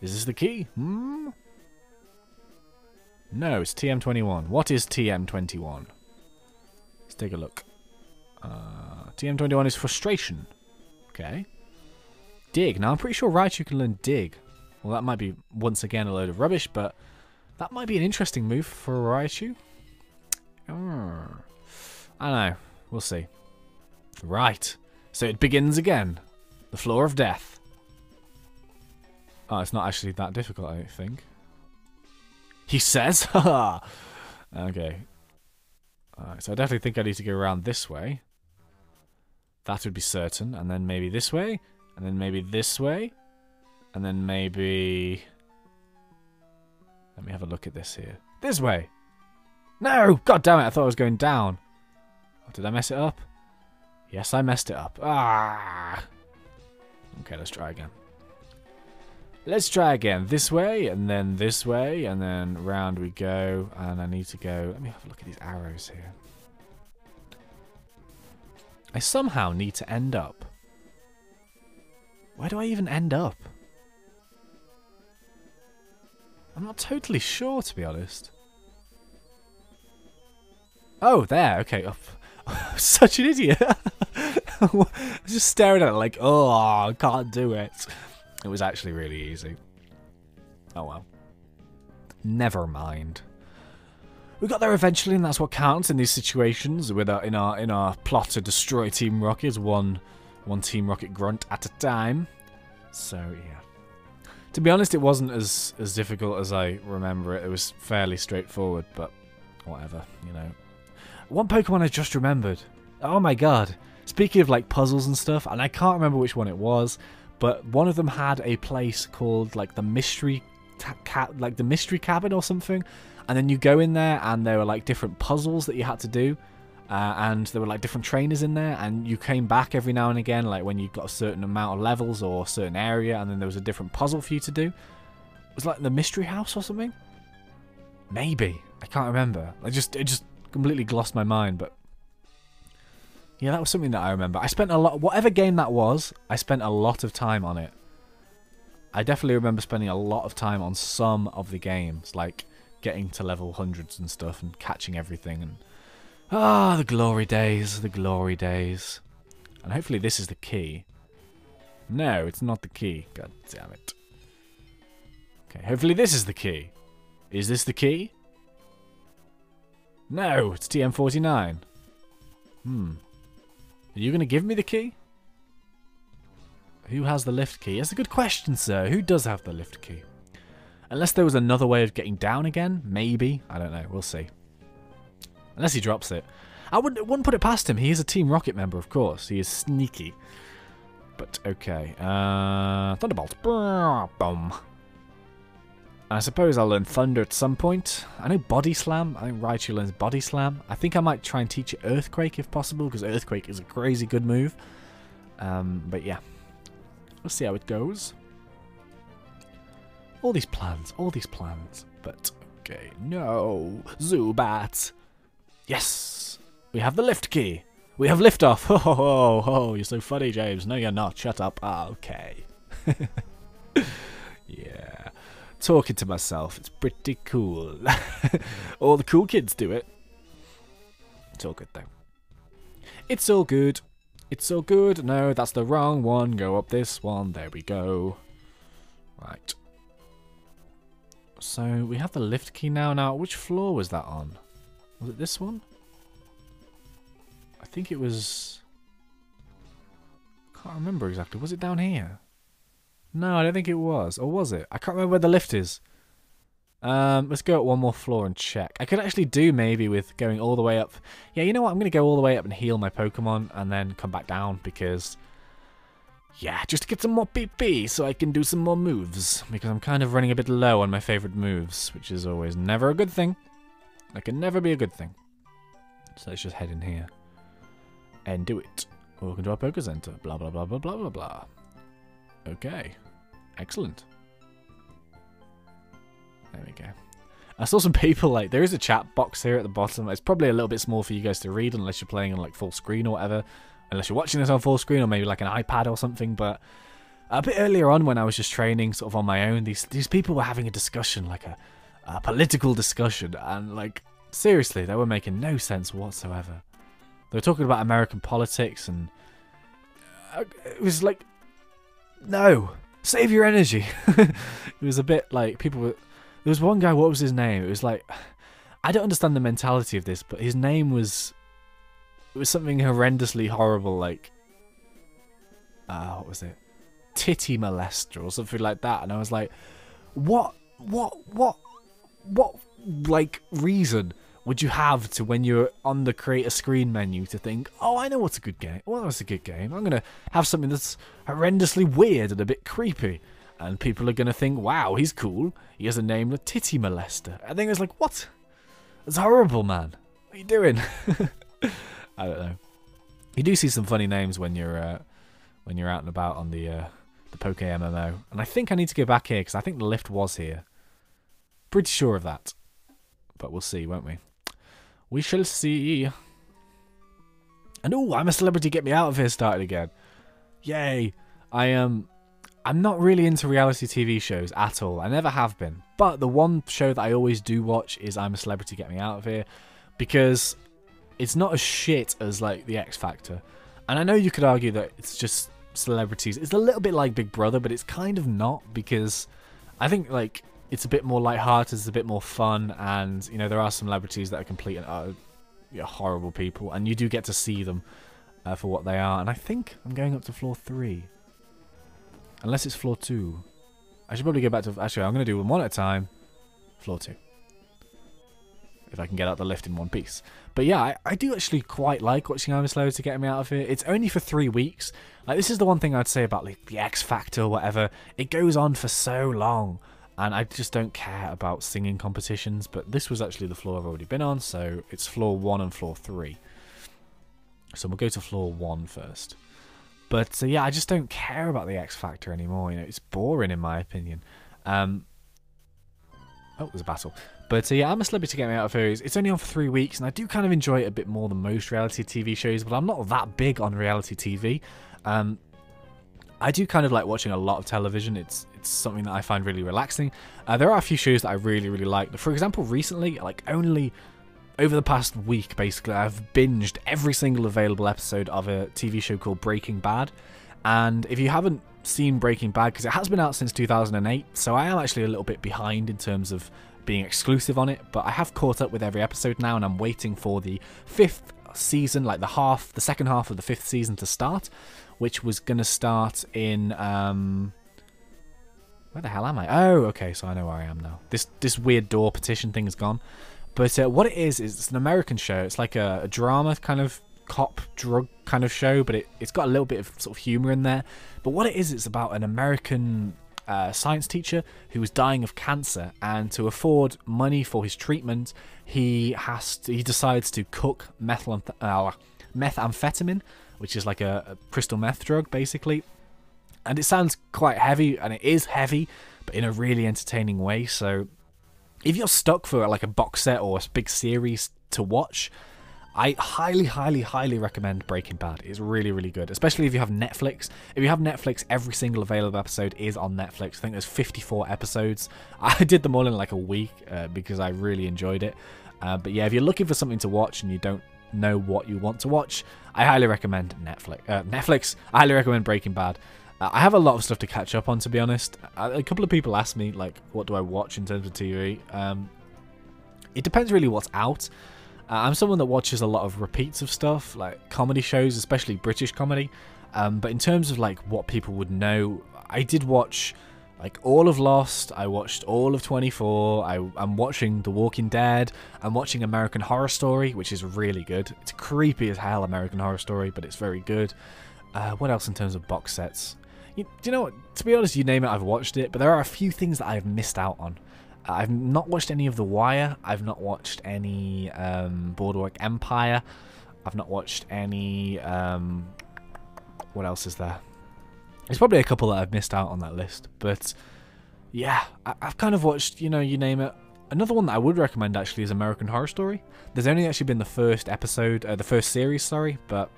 Is this the key? Hmm? No, it's TM21. What is TM21? Let's take a look. TM21 is frustration. Okay. Dig. Now, I'm pretty sure Raichu can learn dig. Well, that might be, once again, a load of rubbish, but that might be an interesting move for Raichu. I don't know. We'll see. Right. So it begins again. The floor of death. Oh, it's not actually that difficult, I don't think. He says, haha. Okay. Alright, so I definitely think I need to go around this way. That would be certain. And then maybe this way. And then maybe this way. And then maybe... Let me have a look at this here. This way! No! God damn it, I thought I was going down. Oh, did I mess it up? Yes, I messed it up. Ah! Okay, let's try again. Let's try again. This way, and then this way, and then round we go. And I need to go... Let me have a look at these arrows here. I somehow need to end up. Where do I even end up? I'm not totally sure, to be honest. Oh, there. Okay. Oh, such an idiot. I was just staring at it like, oh, I can't do it. It was actually really easy. Oh, well. Never mind. We got there eventually, and that's what counts in these situations. With in our plot to destroy Team Rocket, one Team Rocket grunt at a time. So yeah. To be honest, it wasn't as difficult as I remember it. It was fairly straightforward, but whatever, you know. One Pokemon I just remembered. Oh my god. Speaking of like puzzles and stuff, and I can't remember which one it was, but one of them had a place called like the mystery cabin or something, and then you go in there and there were like different puzzles that you had to do, and there were like different trainers in there, and you came back every now and again, like when you got a certain amount of levels or a certain area, and then there was a different puzzle for you to do. It was like the mystery house or something. Maybe, I can't remember. It just completely glossed my mind, but yeah, that was something that I remember. I spent a lot, whatever game that was, I spent a lot of time on it. I definitely remember spending a lot of time on some of the games, like getting to level hundreds and stuff and catching everything. And the glory days, the glory days. And hopefully this is the key. No, it's not the key. God damn it. Okay, hopefully this is the key. Is this the key? No, it's TM49. Are you going to give me the key? Who has the lift key? That's a good question, sir. Who does have the lift key? Unless there was another way of getting down again. Maybe. I don't know. We'll see. Unless he drops it. I wouldn't put it past him. He is a Team Rocket member, of course. He is sneaky. But, okay. Thunderbolt. Boom. I suppose I'll learn Thunder at some point. I know Body Slam. I think Raichu learns Body Slam. I think I might try and teach it Earthquake if possible, because Earthquake is a crazy good move. But yeah. We'll see how it goes. All these plans. But, okay. No. Zubat. Yes. We have the lift key. We have liftoff. Ho, ho, ho, ho. You're so funny, James. No, you're not. Shut up. Ah, okay. Yeah. Talking to myself. It's pretty cool. All the cool kids do it. It's all good, though. It's all good. It's all good. No, that's the wrong one. Go up this one. There we go. Right. So, we have the lift key now. Now, which floor was that on? Was it this one? I think it was... Can't remember exactly. Was it down here? No, I don't think it was. Or was it? I can't remember where the lift is. Let's go up one more floor and check. I could actually do maybe with going all the way up. Yeah, you know what? I'm going to go all the way up and heal my Pokemon and then come back down because... Yeah, just to get some more PP so I can do some more moves. Because I'm kind of running a bit low on my favourite moves, which is always never a good thing. That can never be a good thing. So let's just head in here. And do it. Welcome to our Poké Center. Blah, blah, blah, blah, blah, blah, blah. Okay. Excellent. There we go. I saw some people, like, there is a chat box here at the bottom. It's probably a little bit small for you guys to read unless you're playing on, like, full screen or whatever. Unless you're watching this on full screen or maybe, like, an iPad or something. But A bit earlier on when I was just training sort of on my own, these people were having a discussion, like a political discussion, and like seriously, they were making no sense whatsoever. They were talking about American politics, and it was like, no, save your energy. It was a bit like people were. There was one guy, what was his name? It was like, I don't understand the mentality of this, but his name was, it was something horrendously horrible, like, what was it? Titty molester or something like that. And I was like, what, like, reason would you have to, when you're on the create a screen menu, to think, oh, I know what's a good game. Well, that's a good game. I'm going to have something that's horrendously weird and a bit creepy. And people are going to think, wow, he's cool. He has a name, a titty molester. I think it's like, what? That's horrible, man. What are you doing? I don't know. You do see some funny names when you're out and about on the PokeMMO. And I think I need to go back here, because I think the lift was here. Pretty sure of that. But we'll see, won't we? We shall see. And oh, I'm a Celebrity, Get Me Out of Here started again. Yay. I'm not really into reality TV shows at all. I never have been. But the one show that I always do watch is I'm a Celebrity, Get Me Out of Here. Because it's not as shit as like The X Factor. And I know you could argue that it's just celebrities. It's a little bit like Big Brother, but it's kind of not, because I think like it's a bit more lighthearted, it's a bit more fun, and you know there are some celebrities that are complete and horrible people, and you do get to see them for what they are. And I think I'm going up to floor 3, unless it's floor 2. I should probably go back to, actually I'm going to do them one at a time. Floor 2, if I can get out the lift in one piece. But yeah, I do actually quite like watching I'm a Celebrity, Get Me Out of Here. It's only for 3 weeks. Like, this is the one thing I'd say about like the X Factor or whatever. It goes on for so long, and I just don't care about singing competitions. But this was actually the floor I've already been on, so it's floor 1 and floor 3. So we'll go to floor 1 first. But yeah, I just don't care about the X Factor anymore. You know, it's boring in my opinion. Oh, there's a battle. But yeah, I'm a Celebrity, Get Me Out of Here. It's only on for 3 weeks, and I do kind of enjoy it a bit more than most reality TV shows, but I'm not that big on reality TV. I do kind of like watching a lot of television. It's something that I find really relaxing. There are a few shows that I really, really like. For example, recently, like only over the past week, basically, I've binged every single available episode of a TV show called Breaking Bad. And if you haven't seen Breaking Bad, because it has been out since 2008, so I am actually a little bit behind in terms of being exclusive on it, but I have caught up with every episode now, and I'm waiting for the 5th season, like the second half of the 5th season to start, which was going to start in, where the hell am I? Oh, okay, so I know where I am now. This weird door petition thing is gone. But what it is it's an American show. It's like a drama kind of cop drug kind of show, but it's got a little bit of sort of humor in there. But what it is, it's about an American science teacher who was dying of cancer, and to afford money for his treatment, he decides to cook methamphetamine, which is like a crystal meth drug, basically. And it sounds quite heavy, and it is heavy, but in a really entertaining way. So if you're stuck for like a box set or a big series to watch, I highly, highly, highly recommend Breaking Bad. It's really, really good, especially if you have Netflix. If you have Netflix, every single available episode is on Netflix. I think there's 54 episodes. I did them all in like a week because I really enjoyed it. But yeah, if you're looking for something to watch and you don't know what you want to watch, I highly recommend Netflix. I highly recommend Breaking Bad. I have a lot of stuff to catch up on, to be honest. A couple of people asked me, like, what do I watch in terms of TV? It depends really what's out. I'm someone that watches a lot of repeats of stuff, like comedy shows, especially British comedy. But in terms of like what people would know, I did watch like all of Lost. I watched all of 24. I'm watching The Walking Dead. I'm watching American Horror Story, which is really good. It's creepy as hell, American Horror Story, but it's very good. What else in terms of box sets? Do you know what? To be honest, you name it, I've watched it. But there are a few things that I've missed out on. I've not watched any of The Wire. I've not watched any Boardwalk Empire. I've not watched any... what else is there? There's probably a couple that I've missed out on that list. But yeah, I've kind of watched, you know, you name it. Another one that I would recommend actually is American Horror Story. There's only actually been the first episode, the first series, sorry. But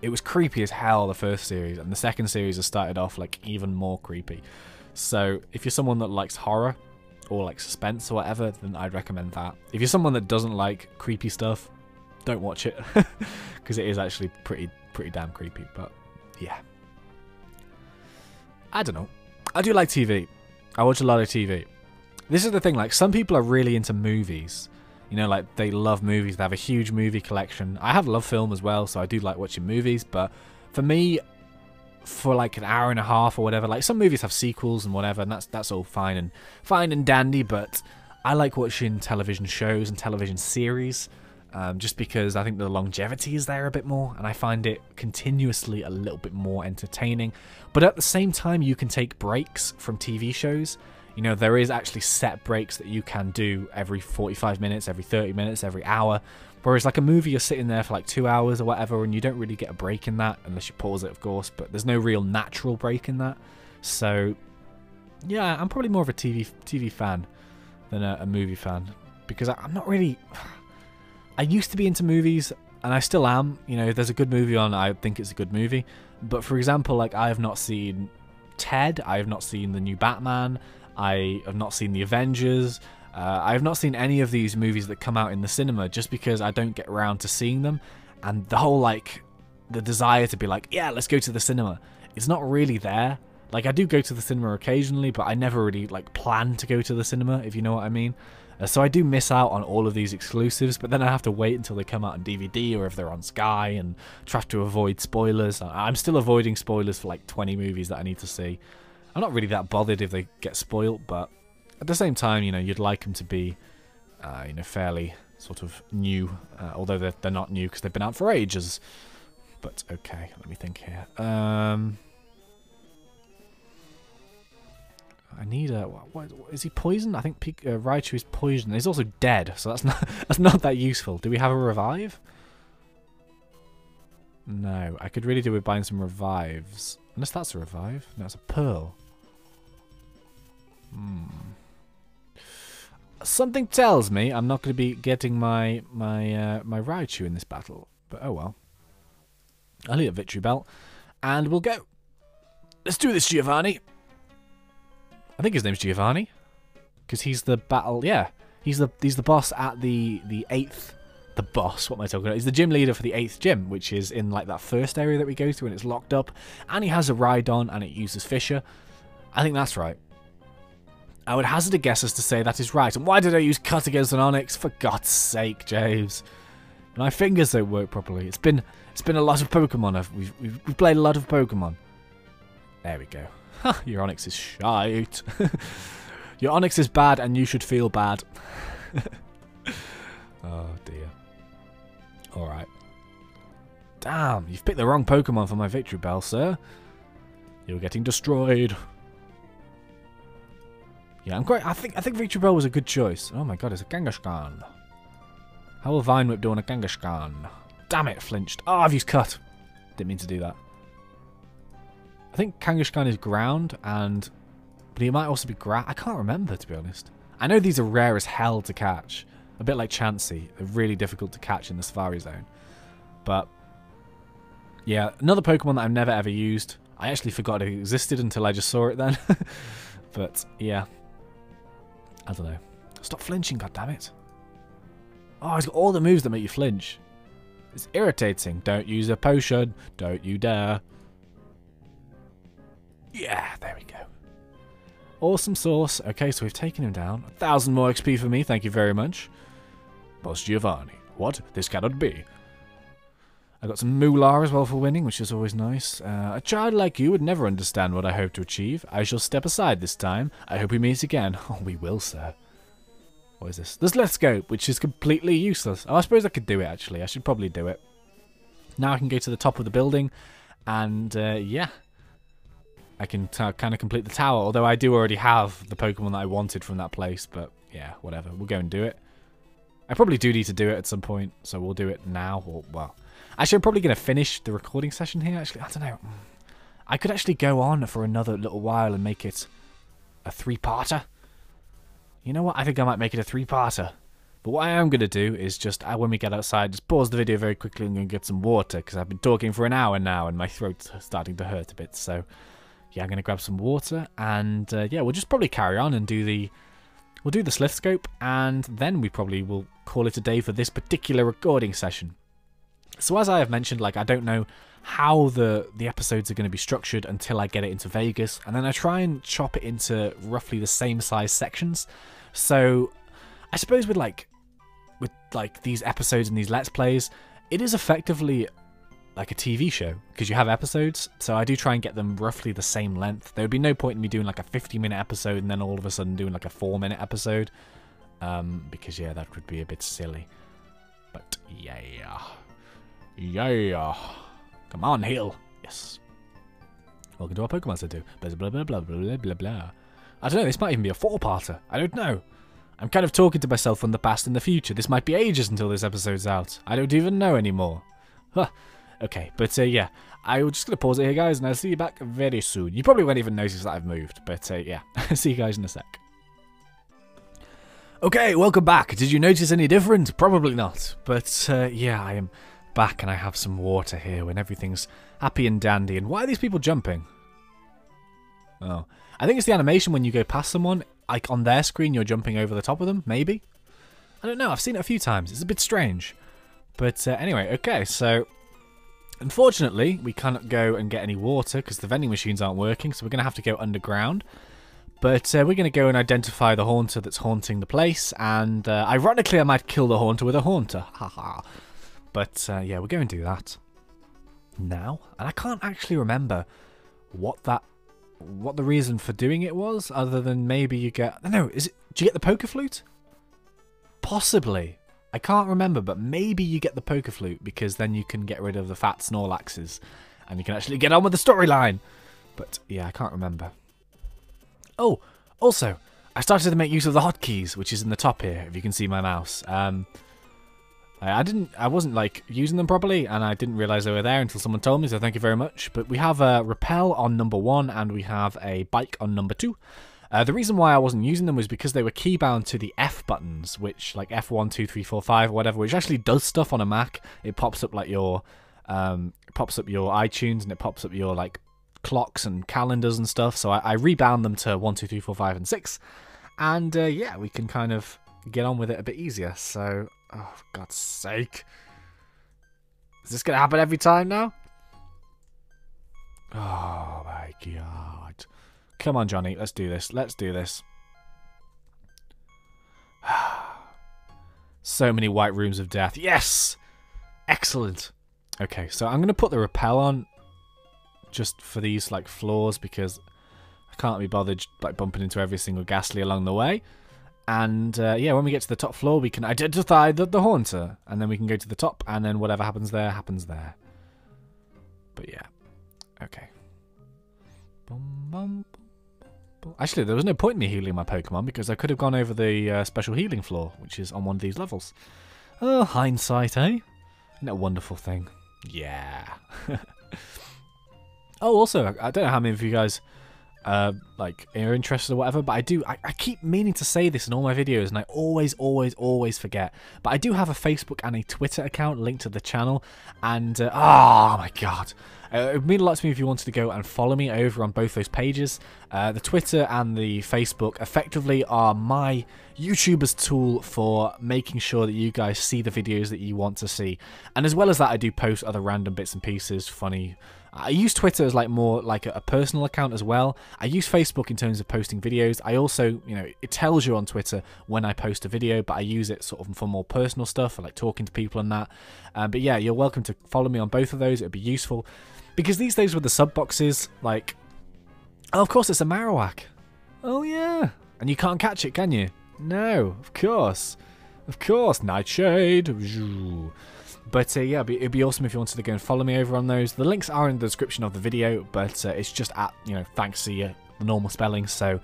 it was creepy as hell, the first series, and the second series has started off like even more creepy. So if you're someone that likes horror or like suspense or whatever, then I'd recommend that. If you're someone that doesn't like creepy stuff, don't watch it, because it is actually pretty damn creepy. But yeah, I don't know. I do like TV. I watch a lot of TV. This is the thing, like, some people are really into movies. You know, like, they love movies. They have a huge movie collection. I have love film as well, so I do like watching movies. But for me, for like an hour and a half or whatever, like, some movies have sequels and whatever, and that's all fine and dandy. But I like watching television shows and television series, just because I think the longevity is there a bit more, and I find it continuously a little bit more entertaining. But at the same time, you can take breaks from TV shows. You know, there is actually set breaks that you can do every 45 minutes, every 30 minutes, every hour. Whereas like a movie, you're sitting there for like 2 hours or whatever, and you don't really get a break in that, unless you pause it, of course. But there's no real natural break in that. So, yeah, I'm probably more of a TV fan than a movie fan. Because I'm not really... I used to be into movies, and I still am. You know, if there's a good movie on, I think it's a good movie. But for example, like, I have not seen Ted, I have not seen the new Batman, I have not seen the Avengers, I have not seen any of these movies that come out in the cinema, just because I don't get around to seeing them. And the whole, like, the desire to be like, yeah, let's go to the cinema, it's not really there. Like, I do go to the cinema occasionally, but I never really, like, plan to go to the cinema, if you know what I mean. So I do miss out on all of these exclusives, but then I have to wait until they come out on DVD or if they're on Sky, and try to avoid spoilers. I'm still avoiding spoilers for like 20 movies that I need to see. I'm not really that bothered if they get spoiled, but at the same time, you know, you'd like them to be, you know, fairly sort of new, although they're not new because they've been out for ages. But okay, let me think here. I need a... What is he poisoned? I think Raichu is poisoned. He's also dead, so that's not that useful. Do we have a revive? No. I could really do with buying some revives. Unless that's a revive. No, it's a pearl. Something tells me I'm not going to be getting my Raichu in this battle. But oh well. I'll need a victory belt. And we'll go. Let's do this, Giovanni. I think his name's Giovanni, because he's the battle. Yeah, he's the boss at the 8th. The boss. What am I talking about? He's the gym leader for the 8th gym, which is in like that first area that we go to, and it's locked up. And he has a Rhydon, and it uses Fisher. I think that's right. I would hazard a guess as to say that is right. And why did I use Cut against an Onyx? For God's sake, James. My fingers don't work properly. It's been a lot of Pokemon. We've played a lot of Pokemon. There we go. Your Onyx is shite. Your Onyx is bad and you should feel bad. Oh dear. Alright. Damn, you've picked the wrong Pokemon for my victory bell, sir. You're getting destroyed. Yeah, I think victory bell was a good choice. Oh my god, it's a Kangaskhan. How will Vine Whip do on a Kangaskhan? Damn it, flinched. Oh, I've used Cut. Didn't mean to do that. I think Kangaskhan is ground, but he might also be grass. I can't remember, to be honest. I know these are rare as hell to catch. A bit like Chansey. They're really difficult to catch in the Safari Zone. But, yeah, another Pokemon that I've never ever used. I actually forgot it existed until I just saw it then. But, yeah. I don't know. Stop flinching, goddammit. Oh, he's got all the moves that make you flinch. It's irritating. Don't use a potion. Don't you dare. Yeah, there we go. Awesome sauce. Okay, so we've taken him down. 1,000 more XP for me, thank you very much. Boss Giovanni. What? This cannot be. I got some moolah as well for winning, which is always nice. A child like you would never understand what I hope to achieve. I shall step aside this time. I hope we meet again. Oh, we will, sir. What is this? There's Let's Go, which is completely useless. Oh, I suppose I could do it, actually. I should probably do it. Now I can go to the top of the building, and, yeah. I can kind of complete the tower, although I do already have the Pokemon that I wanted from that place, but yeah, whatever. We'll go and do it. I probably do need to do it at some point, so we'll do it now, or, well... Actually, I'm probably going to finish the recording session here, actually. I don't know. I could actually go on for another little while and make it a 3-parter. You know what? I think I might make it a 3-parter. But what I am going to do is just, when we get outside, just pause the video very quickly and go get some water, because I've been talking for an hour now and my throat's starting to hurt a bit. So, yeah, I'm going to grab some water and, yeah, we'll just probably carry on and we'll do the slithscope, and then we probably will call it a day for this particular recording session. So as I have mentioned, like, I don't know how the episodes are going to be structured until I get it into Vegas, and then I try and chop it into roughly the same size sections. So I suppose with these episodes and these Let's Plays, it is effectively like a TV show, because you have episodes, so I do try and get them roughly the same length. There would be no point in me doing like a 50-minute episode and then all of a sudden doing like a 4-minute episode, because yeah, that would be a bit silly. But yeah. Come on, heal. Yes. Welcome to our Pokemon Center. Blah, blah, blah, blah, blah, blah, blah. I don't know, this might even be a 4-parter. I don't know. I'm kind of talking to myself from the past and the future. This might be ages until this episode's out. I don't even know anymore. Huh. Okay, but yeah. I'm just going to pause it here, guys, and I'll see you back very soon. You probably won't even notice that I've moved, but yeah. See you guys in a sec. Okay, welcome back. Did you notice any different? Probably not. But yeah, I am back and I have some water here when everything's happy and dandy. And why are these people jumping? Oh, I think it's the animation when you go past someone, like on their screen you're jumping over the top of them, maybe? I don't know, I've seen it a few times. It's a bit strange. But anyway, okay, so unfortunately we cannot go and get any water because the vending machines aren't working, so we're going to have to go underground. But we're going to go and identify the haunter that's haunting the place, and ironically I might kill the haunter with a haunter. Haha. But yeah, we'll go and do that now. And I can't actually remember what the reason for doing it was, other than maybe you get... No, do you get the poker flute? Possibly. I can't remember, but maybe you get the poker flute because then you can get rid of the fat Snorlaxes and you can actually get on with the storyline. But yeah, I can't remember. Oh, also, I started to make use of the hotkeys, which is in the top here, if you can see my mouse. I wasn't like using them properly, and I didn't realise they were there until someone told me, so thank you very much. But we have a repel on number 1, and we have a bike on number 2. The reason why I wasn't using them was because they were keybound to the F buttons, which like F1, 2, 3, 4, 5, or whatever, which actually does stuff on a Mac. It pops up like your, iTunes, and it pops up your like clocks and calendars and stuff. So I rebound them to 1, 2, 3, 4, 5, and 6, and yeah, we can kind of get on with it a bit easier. So. Oh, for God's sake. Is this going to happen every time now? Oh, my God. Come on, Johnny. Let's do this. Let's do this. So many white rooms of death. Yes! Excellent. Okay, so I'm going to put the repel on just for these like floors because I can't be bothered like bumping into every single ghastly along the way. And yeah, when we get to the top floor, we can identify the haunter, and then we can go to the top, and then whatever happens there, happens there. But yeah, okay. Actually, there was no point in me healing my Pokemon, because I could have gone over the special healing floor, which is on one of these levels. Oh, hindsight, eh? Isn't that a wonderful thing? Yeah. Oh, also, I don't know how many of you guys... like are interested or whatever, but I keep meaning to say this in all my videos, and I always forget, but I do have a Facebook and a Twitter account linked to the channel, and oh my God, it would mean a lot to me if you wanted to go and follow me over on both those pages. The Twitter and the Facebook effectively are my YouTuber's tool for making sure that you guys see the videos that you want to see, and as well as that I do post other random bits and pieces, funny. I use Twitter as like more like a personal account as well. I use Facebook in terms of posting videos. I also, you know, it tells you on Twitter when I post a video, but I use it sort of for more personal stuff, for like talking to people and that. But yeah, you're welcome to follow me on both of those. It'd be useful. Because these days with the sub boxes, like... Oh, of course, it's a Marowak. Oh, yeah. And you can't catch it, can you? No, of course. Of course, Nightshade. But yeah, it'd be awesome if you wanted to go and follow me over on those. The links are in the description of the video, but it's just at, you know, ThnxCya, the normal spelling, so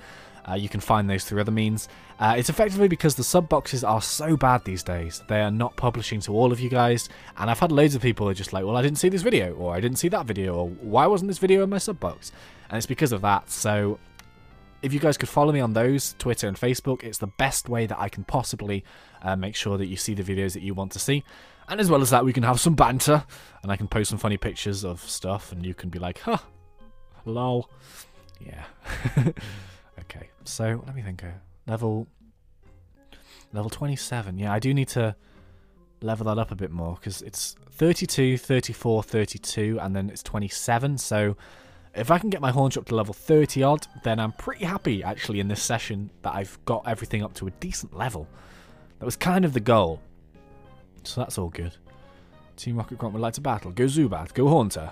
you can find those through other means. It's effectively because the sub boxes are so bad these days. They are not publishing to all of you guys, and I've had loads of people who are just like, well, I didn't see this video, or I didn't see that video, or why wasn't this video in my sub box? And it's because of that, so if you guys could follow me on those, Twitter and Facebook, it's the best way that I can possibly make sure that you see the videos that you want to see. And as well as that, we can have some banter, and I can post some funny pictures of stuff, and you can be like, huh, lol. Yeah. Okay, so let me think. Level 27. Yeah, I do need to level that up a bit more, because it's 32, 34, 32, and then it's 27, so if I can get my haunch up to level 30 odd, then I'm pretty happy actually in this session that I've got everything up to a decent level. That was kind of the goal. So that's all good. Team Rocket Grunt would like to battle. Go Zubat, go Haunter.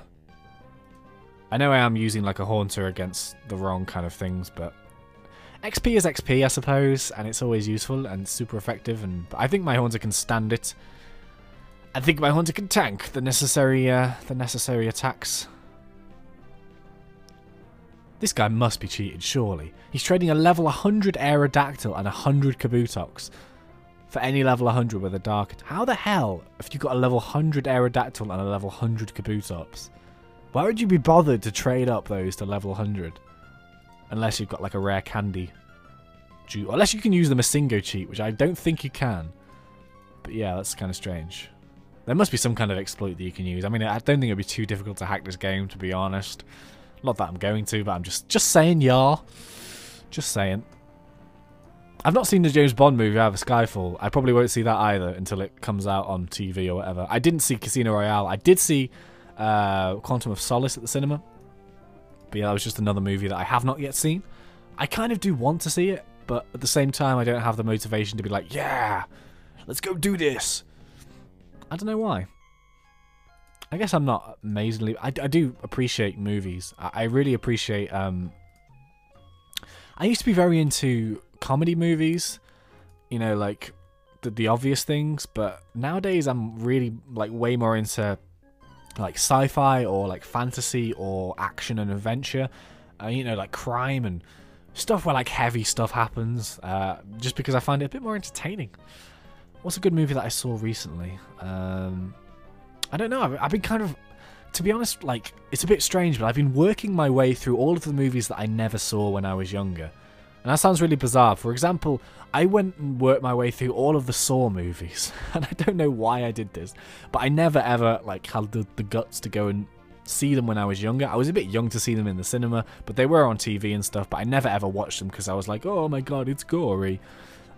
I know I am using like a Haunter against the wrong kind of things, but XP is XP, I suppose, and it's always useful and super effective, and I think my Haunter can stand it. I think my Haunter can tank the necessary attacks. This guy must be cheated, surely. He's trading a level 100 Aerodactyl and 100 Kabutox for any level 100 with a Dark. How the hell have you got a level 100 Aerodactyl and a level 100 Kabutox? Why would you be bothered to trade up those to level 100? Unless you've got like a rare candy. Unless you can use the Masingo cheat, which I don't think you can. But yeah, that's kind of strange. There must be some kind of exploit that you can use. I mean, I don't think it'd be too difficult to hack this game, to be honest. Not that I'm going to, but I'm just saying, y'all. Just saying. I've not seen the James Bond movie either, Skyfall. I probably won't see that either until it comes out on TV or whatever. I didn't see Casino Royale. I did see Quantum of Solace at the cinema. But yeah, that was just another movie that I have not yet seen. I kind of do want to see it, but at the same time, I don't have the motivation to be like, yeah, let's go do this. I don't know why. I guess I'm not amazingly... I do appreciate movies. I really appreciate... I used to be very into comedy movies. You know, like the obvious things. But nowadays I'm really like way more into like sci-fi or like fantasy or action and adventure. You know, like crime and stuff where like heavy stuff happens. Just because I find it a bit more entertaining. What's a good movie that I saw recently? I don't know, I've been kind of, to be honest, like, it's a bit strange, but I've been working my way through all of the movies that I never saw when I was younger. And that sounds really bizarre. For example, I went and worked my way through all of the Saw movies. And I don't know why I did this, but I never ever, like, had the guts to go and see them when I was younger. I was a bit young to see them in the cinema, but they were on TV and stuff, but I never ever watched them because I was like, oh my god, it's gory.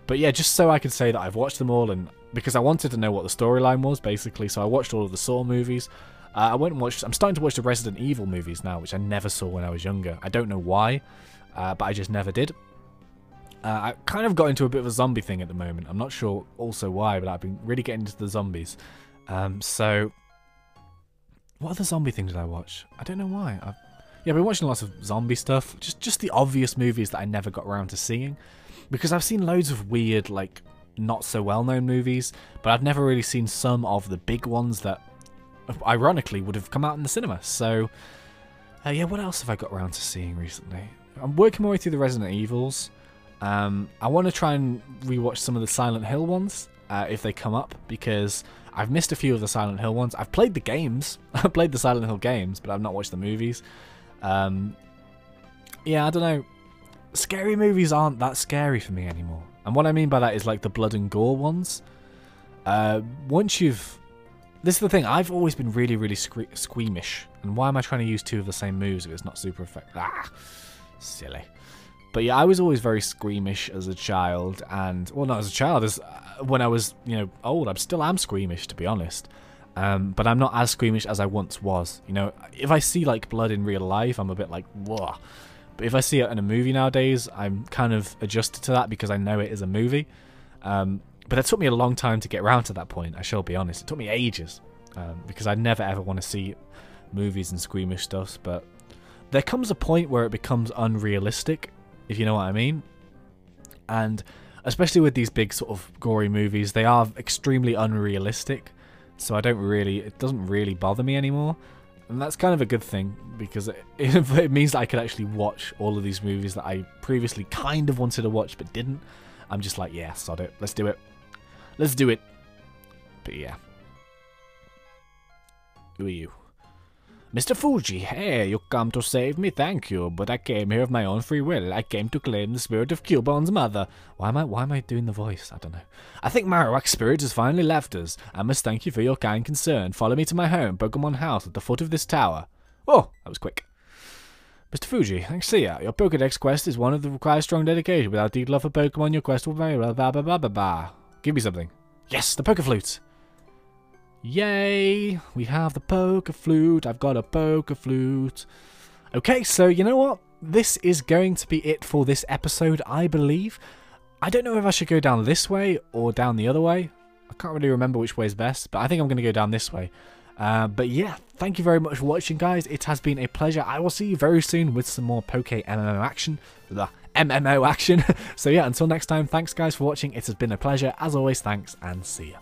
But yeah, just so I could say that I've watched them all, and because I wanted to know what the storyline was, basically, so I watched all of the Saw movies. I went and watched... I'm starting to watch the Resident Evil movies now, which I never saw when I was younger. I don't know why, but I just never did. I kind of got into a bit of a zombie thing at the moment. I'm not sure also why, but I've been really getting into the zombies. So, what other zombie thing did I watch? I don't know why. Yeah, I've been watching lots of zombie stuff. Just the obvious movies that I never got around to seeing. Because I've seen loads of weird, like, not so well-known movies, but I've never really seen some of the big ones that, ironically, would have come out in the cinema. So, yeah, what else have I got around to seeing recently? I'm working my way through the Resident Evils. I want to try and rewatch some of the Silent Hill ones, if they come up, because I've missed a few of the Silent Hill ones. I've played the games. I've played the Silent Hill games, but I've not watched the movies. Yeah, I don't know. Scary movies aren't that scary for me anymore. And what I mean by that is like the blood and gore ones. Once you've... This is the thing, I've always been really, really squeamish. And why am I trying to use two of the same moves if it's not super effective? Ah, silly. But yeah, I was always very squeamish as a child. And, well, not as a child, as when I was, you know, old. I still am squeamish, to be honest. But I'm not as squeamish as I once was. You know, if I see like blood in real life, I'm a bit like, whoa. But if I see it in a movie nowadays, I'm kind of adjusted to that because I know it is a movie. But it took me a long time to get around to that point, I shall be honest. It took me ages because I never ever want to see movies and squeamish stuff. But there comes a point where it becomes unrealistic, if you know what I mean. And especially with these big sort of gory movies, they are extremely unrealistic. So it doesn't really bother me anymore. And that's kind of a good thing, because it means that I could actually watch all of these movies that I previously kind of wanted to watch but didn't. I'm just like, yeah, sod it. Let's do it. Let's do it. But yeah. Who are you? Mr. Fuji, hey, you come to save me, thank you, but I came here of my own free will. I came to claim the spirit of Cubone's mother. Why am I doing the voice? I don't know. I think Marowak's spirit has finally left us. I must thank you for your kind concern. Follow me to my home, Pokemon House, at the foot of this tower. Oh, that was quick. Mr. Fuji, ThnxCya, your Pokedex quest is one that requires strong dedication. Without deep love for Pokemon, your quest will very well. Give me something. Yes, the Pokeflute. Yay! We have the Pokeflute. I've got a Pokeflute. Okay, so you know what? This is going to be it for this episode, I believe. I don't know if I should go down this way or down the other way. I can't really remember which way is best, but I think I'm going to go down this way. But yeah, thank you very much for watching, guys. It has been a pleasure. I will see you very soon with some more PokeMMO action. The MMO action. So yeah, until next time, thanks guys for watching. It has been a pleasure. As always, thanks and see ya.